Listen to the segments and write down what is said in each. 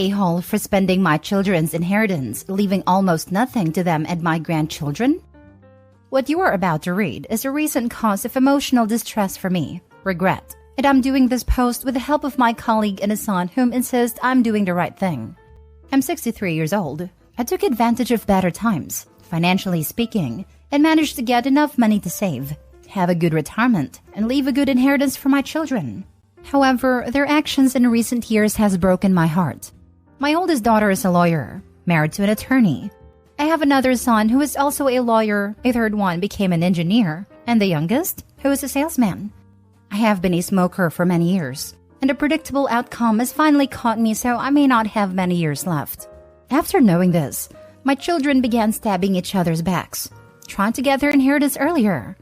a-hole for spending my children's inheritance, leaving almost nothing to them and my grandchildren? What you are about to read is a recent cause of emotional distress for me, regret, and I'm doing this post with the help of my colleague and a son whom insists I'm doing the right thing. I'm 63 years old. I took advantage of better times, financially speaking, and managed to get enough money to save, have a good retirement, and leave a good inheritance for my children. However, their actions in recent years has broken my heart. My oldest daughter is a lawyer, married to an attorney. I have another son who is also a lawyer, a third one became an engineer, and the youngest, who is a salesman. I have been a smoker for many years, and a predictable outcome has finally caught me, so I may not have many years left. After knowing this, my children began stabbing each other's backs, trying to get their inheritance earlier.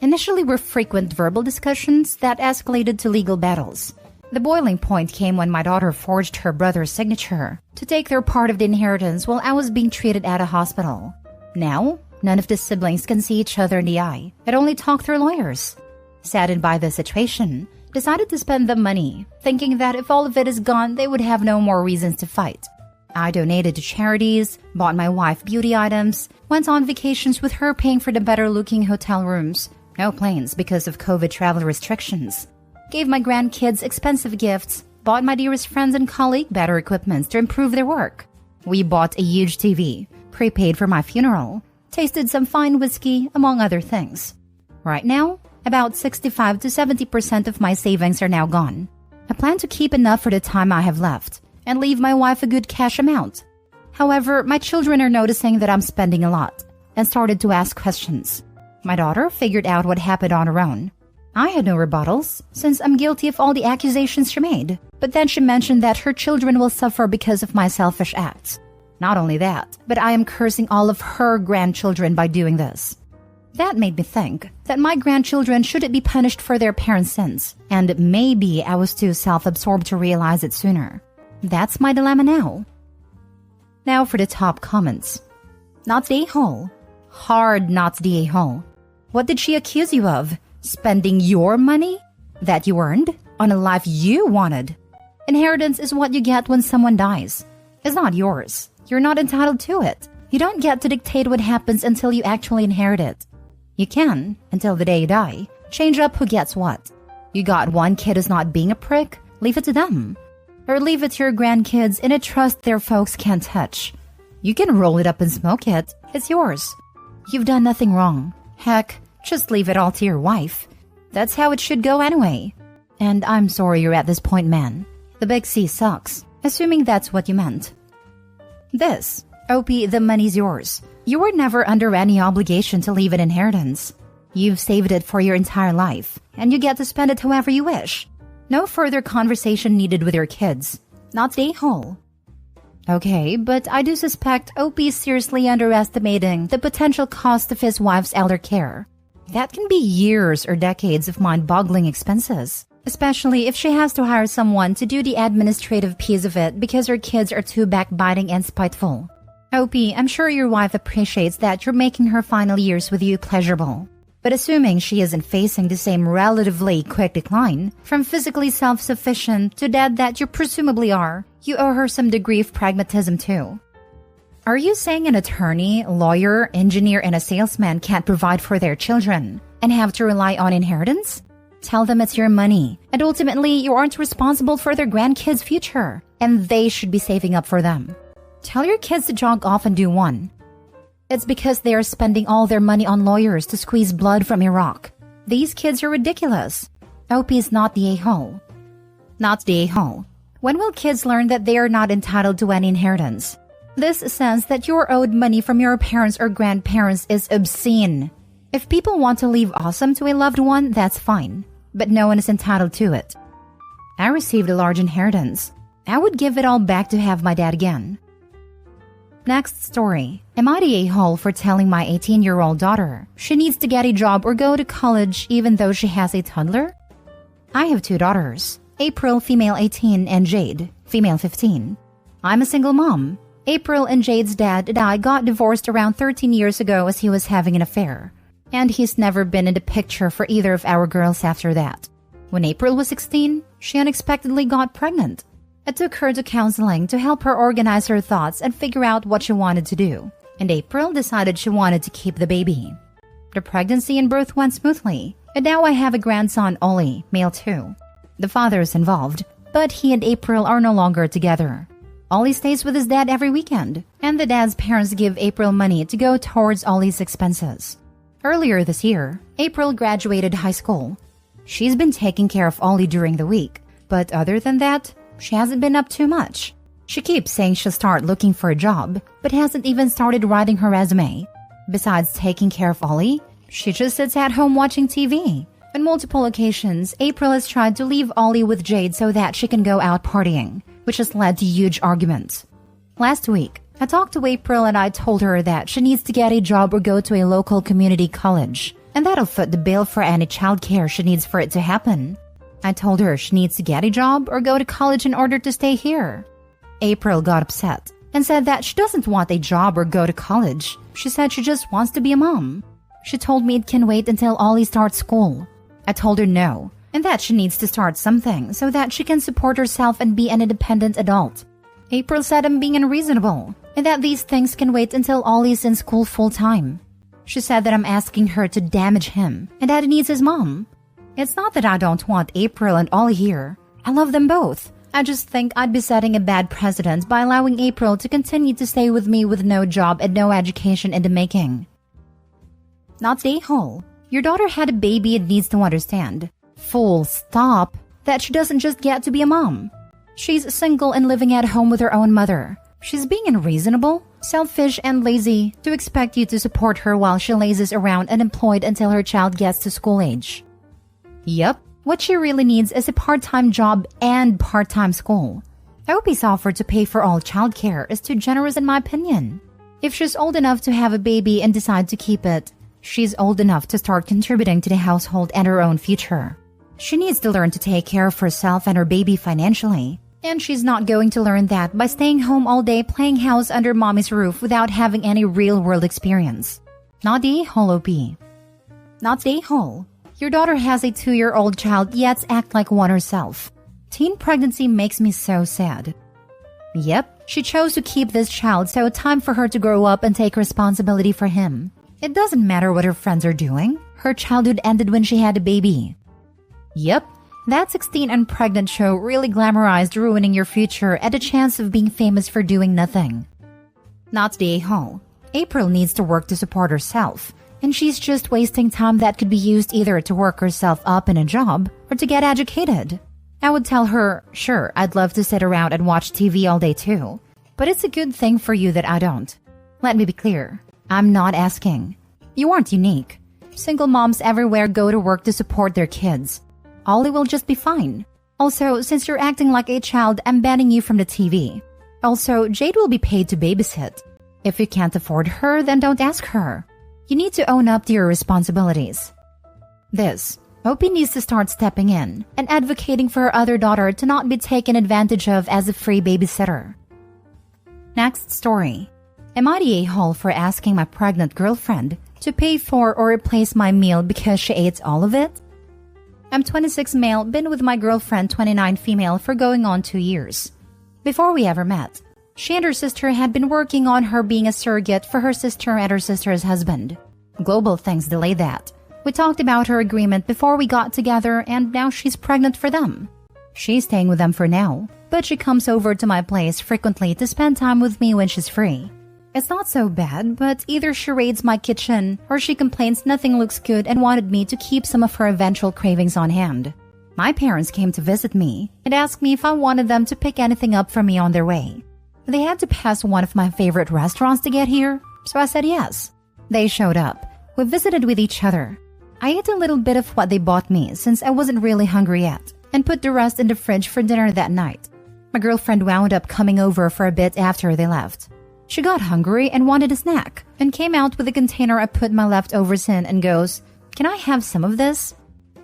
Initially were frequent verbal discussions that escalated to legal battles. The boiling point came when my daughter forged her brother's signature to take their part of the inheritance while I was being treated at a hospital. Now, none of the siblings can see each other in the eye and only talk through lawyers. Saddened by the situation, decided to spend the money, thinking that if all of it is gone, they would have no more reasons to fight. I donated to charities, bought my wife beauty items, went on vacations with her paying for the better-looking hotel rooms, no planes because of COVID travel restrictions, gave my grandkids expensive gifts, bought my dearest friends and colleagues better equipment to improve their work. We bought a huge TV, prepaid for my funeral, tasted some fine whiskey, among other things. Right now, about 65 to 70% of my savings are now gone. I plan to keep enough for the time I have left and leave my wife a good cash amount. However, my children are noticing that I'm spending a lot and started to ask questions. My daughter figured out what happened on her own. I had no rebuttals, since I'm guilty of all the accusations she made. But then she mentioned that her children will suffer because of my selfish acts. Not only that, but I am cursing all of her grandchildren by doing this. That made me think that my grandchildren shouldn't be punished for their parents' sins, and maybe I was too self-absorbed to realize it sooner. That's my dilemma now. Now for the top comments. Not the a-hole. Hard not the a-hole. What did she accuse you of? Spending your money that you earned on a life you wanted. Inheritance is what you get when someone dies. It's not yours. You're not entitled to it. You don't get to dictate what happens until you actually inherit it. You can, until the day you die, change up who gets what. You got one kid who's not being a prick, leave it to them. Or leave it to your grandkids in a trust their folks can't touch. You can roll it up and smoke it. It's yours. You've done nothing wrong. Heck, just leave it all to your wife. That's how it should go anyway. And I'm sorry you're at this point, man. The big C sucks, assuming that's what you meant. This, OP, the money's yours. You were never under any obligation to leave an inheritance. You've saved it for your entire life, and you get to spend it however you wish. No further conversation needed with your kids. Not the a-hole. Okay, but I do suspect OP is seriously underestimating the potential cost of his wife's elder care. That can be years or decades of mind-boggling expenses, especially if she has to hire someone to do the administrative piece of it because her kids are too backbiting and spiteful. OP, I'm sure your wife appreciates that you're making her final years with you pleasurable. But assuming she isn't facing the same relatively quick decline, from physically self-sufficient to dead that you presumably are, you owe her some degree of pragmatism too. Are you saying an attorney, lawyer, engineer, and a salesman can't provide for their children and have to rely on inheritance? Tell them it's your money, and ultimately you aren't responsible for their grandkids' future, and they should be saving up for them. Tell your kids to jog off and do one. It's because they are spending all their money on lawyers to squeeze blood from Iraq. These kids are ridiculous. OP is not the a-hole. Not the a-hole. When will kids learn that they are not entitled to any inheritance? This sense that you're owed money from your parents or grandparents is obscene. If people want to leave awesome to a loved one, that's fine. But no one is entitled to it. I received a large inheritance. I would give it all back to have my dad again. Next story. Am I the a-hole for telling my 18-year-old daughter she needs to get a job or go to college even though she has a toddler? I have two daughters. April, female 18, and Jade, female 15. I'm a single mom. April and Jade's dad and I got divorced around 13 years ago as he was having an affair. And he's never been in the picture for either of our girls after that. When April was 16, she unexpectedly got pregnant. I took her to counseling to help her organize her thoughts and figure out what she wanted to do. And April decided she wanted to keep the baby. The pregnancy and birth went smoothly, and now I have a grandson, Ollie, male too. The father is involved, but he and April are no longer together. Ollie stays with his dad every weekend, and the dad's parents give April money to go towards Ollie's expenses. Earlier this year, April graduated high school. She's been taking care of Ollie during the week, but other than that, she hasn't been up too much. She keeps saying she'll start looking for a job, but hasn't even started writing her resume. Besides taking care of Ollie, she just sits at home watching TV. On multiple occasions, April has tried to leave Ollie with Jade so that she can go out partying, which has led to huge arguments. Last week, I talked to April and I told her that she needs to get a job or go to a local community college, and that'll foot the bill for any childcare she needs for it to happen. I told her she needs to get a job or go to college in order to stay here. April got upset and said that she doesn't want a job or go to college. She said she just wants to be a mom. She told me it can wait until Ollie starts school. I told her no, and that she needs to start something so that she can support herself and be an independent adult. April said I'm being unreasonable, and that these things can wait until Ollie's in school full-time. She said that I'm asking her to damage him, and that he needs his mom. It's not that I don't want April and Ollie here. I love them both. I just think I'd be setting a bad precedent by allowing April to continue to stay with me with no job and no education in the making. Not the a-hole. Your daughter had a baby and needs to understand, full stop, that she doesn't just get to be a mom. She's single and living at home with her own mother. She's being unreasonable, selfish, and lazy to expect you to support her while she lazes around unemployed until her child gets to school age. Yep, what she really needs is a part-time job and part-time school. OP's offer to pay for all childcare is too generous in my opinion. If she's old enough to have a baby and decide to keep it, she's old enough to start contributing to the household and her own future. She needs to learn to take care of herself and her baby financially. And she's not going to learn that by staying home all day playing house under mommy's roof without having any real-world experience. Not the a-hole, OP. Not the a-hole. Your daughter has a 2-year-old child yet acts like one herself. Teen pregnancy makes me so sad. Yep, she chose to keep this child, so time for her to grow up and take responsibility for him. It doesn't matter what her friends are doing. Her childhood ended when she had a baby. Yep, that 16 and pregnant show really glamorized ruining your future and a chance of being famous for doing nothing. Not the a-hole. April needs to work to support herself, and she's just wasting time that could be used either to work herself up in a job or to get educated. I would tell her, sure, I'd love to sit around and watch TV all day too, but it's a good thing for you that I don't. Let me be clear. I'm not asking. You aren't unique. Single moms everywhere go to work to support their kids. Ollie will just be fine. Also, since you're acting like a child, I'm banning you from the TV. Also, Jade will be paid to babysit. If you can't afford her, then don't ask her. You need to own up to your responsibilities. OP needs to start stepping in and advocating for her other daughter to not be taken advantage of as a free babysitter. Next story. Am I the a-hole for asking my pregnant girlfriend to pay for or replace my meal because she ate all of it? I'm 26 male, been with my girlfriend 29 female for going on 2 years. Before we ever met, she and her sister had been working on her being a surrogate for her sister and her sister's husband. Global things delayed that. We talked about her agreement before we got together and now she's pregnant for them. She's staying with them for now, but she comes over to my place frequently to spend time with me when she's free. It's not so bad, but either she raids my kitchen or she complains nothing looks good and wanted me to keep some of her eventual cravings on hand. My parents came to visit me and asked me if I wanted them to pick anything up for me on their way. They had to pass one of my favorite restaurants to get here, so I said yes. They showed up. We visited with each other. I ate a little bit of what they bought me since I wasn't really hungry yet and put the rest in the fridge for dinner that night. My girlfriend wound up coming over for a bit after they left. She got hungry and wanted a snack and came out with a container I put my leftovers in and goes, "Can I have some of this?"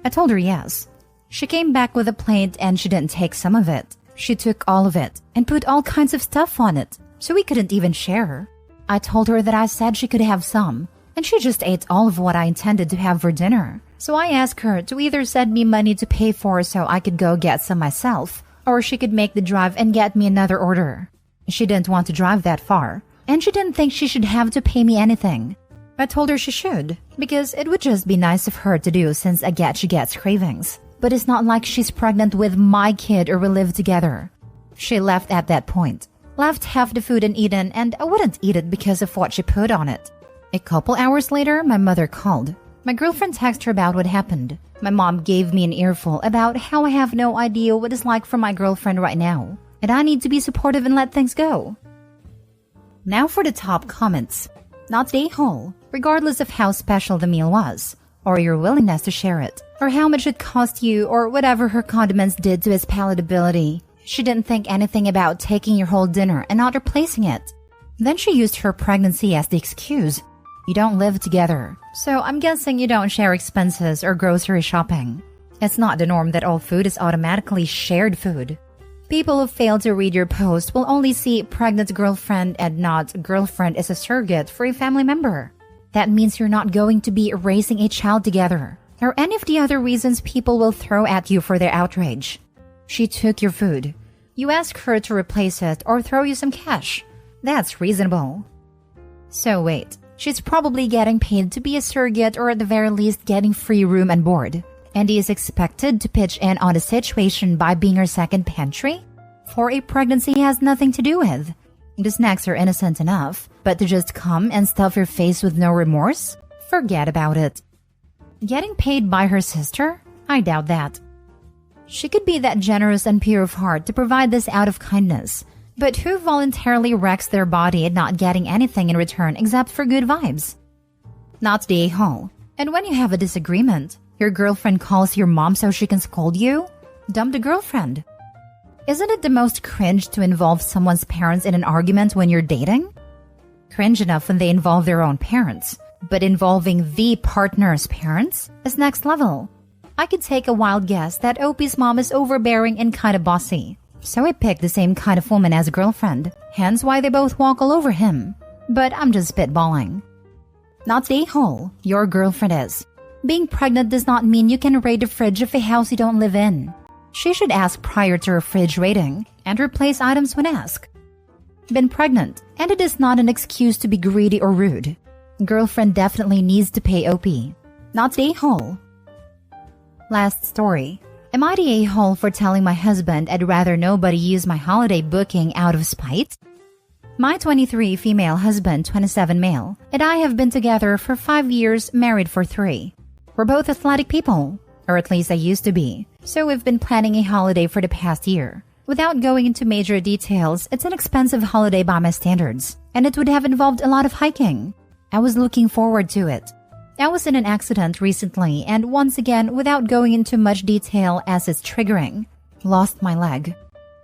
I told her yes. She came back with a plate and she didn't take some of it. She took all of it and put all kinds of stuff on it, so we couldn't even share. I told her that I said she could have some, and she just ate all of what I intended to have for dinner. So I asked her to either send me money to pay for so I could go get some myself, Or she could make the drive and get me another order. She didn't want to drive that far, and she didn't think she should have to pay me anything. I told her she should, because it would just be nice of her to do since I get she gets cravings. But it's not like she's pregnant with my kid or we live together. She left at that point. Left half the food uneaten, and I wouldn't eat it because of what she put on it. A couple hours later, my mother called. My girlfriend texted her about what happened. My mom gave me an earful about how I have no idea what it's like for my girlfriend right now, and I need to be supportive and let things go. Now for the top comments. Not the a-hole, regardless of how special the meal was, or your willingness to share it, or how much it cost you, or whatever her condiments did to his palatability. She didn't think anything about taking your whole dinner and not replacing it. Then she used her pregnancy as the excuse. You don't live together, so I'm guessing you don't share expenses or grocery shopping. It's not the norm that all food is automatically shared food. People who fail to read your post will only see pregnant girlfriend and not girlfriend as a surrogate for a family member. That means you're not going to be raising a child together, or any of the other reasons people will throw at you for their outrage. She took your food. You ask her to replace it or throw you some cash. That's reasonable. So wait, she's probably getting paid to be a surrogate or at the very least getting free room and board. And he is expected to pitch in on the situation by being her second pantry? For a pregnancy he has nothing to do with. The snacks are innocent enough, but to just come and stuff your face with no remorse? Forget about it. Getting paid by her sister? I doubt that. She could be that generous and pure of heart to provide this out of kindness. But who voluntarily wrecks their body and not getting anything in return except for good vibes? Not the a-hole. And when you have a disagreement, your girlfriend calls your mom so she can scold you? Dump the girlfriend. Isn't it the most cringe to involve someone's parents in an argument when you're dating? Cringe enough when they involve their own parents, but involving the partner's parents is next level. I could take a wild guess that Opie's mom is overbearing and kind of bossy, so I picked the same kind of woman as a girlfriend, hence why they both walk all over him. But I'm just spitballing. Not the a-hole, your girlfriend is. Being pregnant does not mean you can raid the fridge of a house you don't live in. She should ask prior to her fridge raiding and replace items when asked. Been pregnant, and it is not an excuse to be greedy or rude. Girlfriend definitely needs to pay OP. Not the a-hole. Last story. Am I the a-hole for telling my husband I'd rather nobody use my holiday booking out of spite? My 23 female husband, 27 male, and I have been together for 5 years, married for 3. We're both athletic people, or at least I used to be, so we've been planning a holiday for the past year. Without going into major details, it's an expensive holiday by my standards, and it would have involved a lot of hiking. I was looking forward to it. I was in an accident recently, and once again, without going into much detail as it's triggering, lost my leg.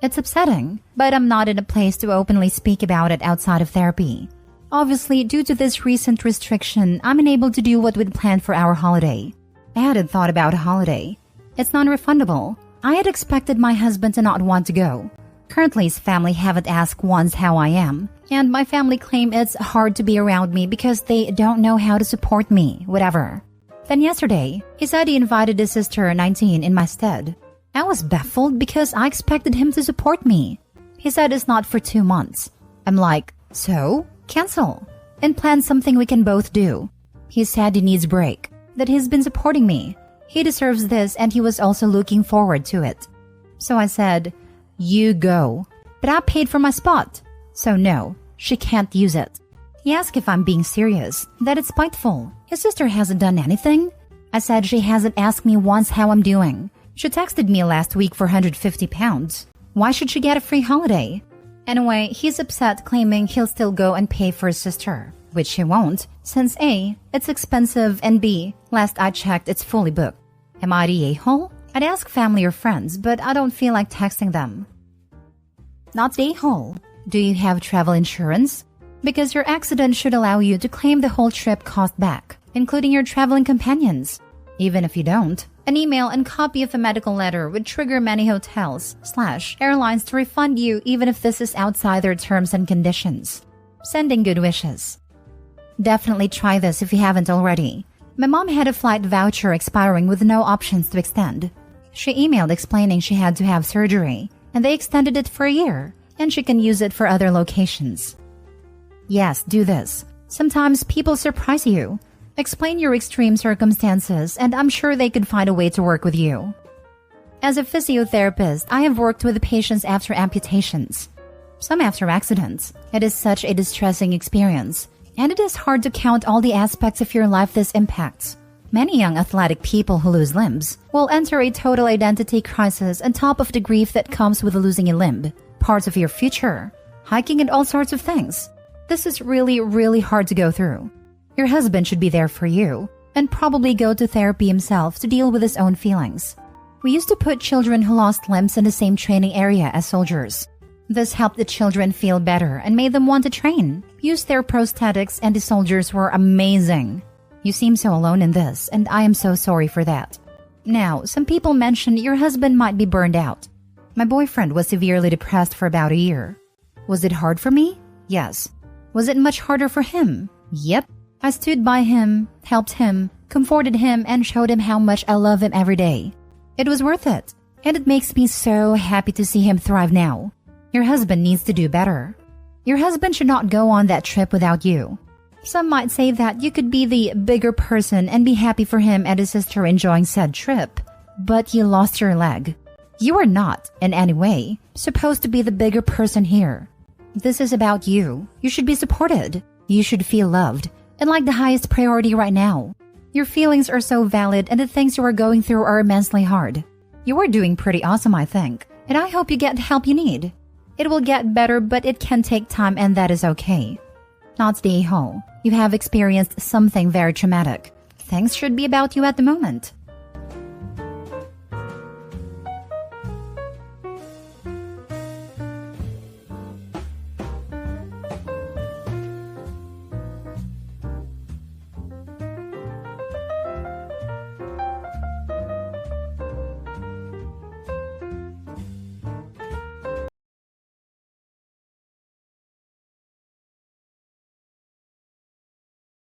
It's upsetting, but I'm not in a place to openly speak about it outside of therapy. Obviously, due to this recent restriction, I'm unable to do what we'd planned for our holiday. I hadn't thought about a holiday. It's non-refundable. I had expected my husband to not want to go. Currently, his family haven't asked once how I am, and my family claim it's hard to be around me because they don't know how to support me, whatever. Then yesterday, he said he invited his sister, 19, in my stead. I was baffled because I expected him to support me. He said it's not for 2 months. I'm like, so? Cancel. And plan something we can both do. He said he needs break, that he's been supporting me. He deserves this and he was also looking forward to it. So I said, you go. But I paid for my spot. So no, she can't use it. He asked if I'm being serious, that it's spiteful. His sister hasn't done anything. I said she hasn't asked me once how I'm doing. She texted me last week for £150. Why should she get a free holiday? Anyway, he's upset, claiming he'll still go and pay for his sister, which he won't, since A, it's expensive, and B, last I checked, it's fully booked. Am I the a-hole? I'd ask family or friends, but I don't feel like texting them. Not the a-hole. Do you have travel insurance? Because your accident should allow you to claim the whole trip cost back, including your traveling companions. Even if you don't, an email and copy of a medical letter would trigger many hotels/airlines to refund you even if this is outside their terms and conditions. Sending good wishes. Definitely try this if you haven't already. My mom had a flight voucher expiring with no options to extend. She emailed explaining she had to have surgery, and they extended it for a year, and she can use it for other locations. Yes, do this. Sometimes people surprise you. Explain your extreme circumstances, and I'm sure they could find a way to work with you. As a physiotherapist, I have worked with patients after amputations, some after accidents. It is such a distressing experience, and it is hard to count all the aspects of your life this impacts. Many young athletic people who lose limbs will enter a total identity crisis on top of the grief that comes with losing a limb, parts of your future, hiking, and all sorts of things. This is really, really hard to go through. Your husband should be there for you, and probably go to therapy himself to deal with his own feelings. We used to put children who lost limbs in the same training area as soldiers. This helped the children feel better and made them want to train, use their prosthetics, and the soldiers were amazing. You seem so alone in this, and I am so sorry for that. Now, some people mention your husband might be burned out. My boyfriend was severely depressed for about a year. Was it hard for me? Yes. Was it much harder for him? Yep. I stood by him, helped him, comforted him, and showed him how much I love him every day. It was worth it, and it makes me so happy to see him thrive now. Your husband needs to do better. Your husband should not go on that trip without you. Some might say that you could be the bigger person and be happy for him and his sister enjoying said trip, but you lost your leg. You are not, in any way, supposed to be the bigger person here. This is about you. You should be supported. You should feel loved, and like the highest priority right now. Your feelings are so valid, and the things you are going through are immensely hard. You are doing pretty awesome, I think, and I hope you get the help you need. It will get better, but it can take time, and that is okay. Not stay home. You have experienced something very traumatic. Things should be about you at the moment.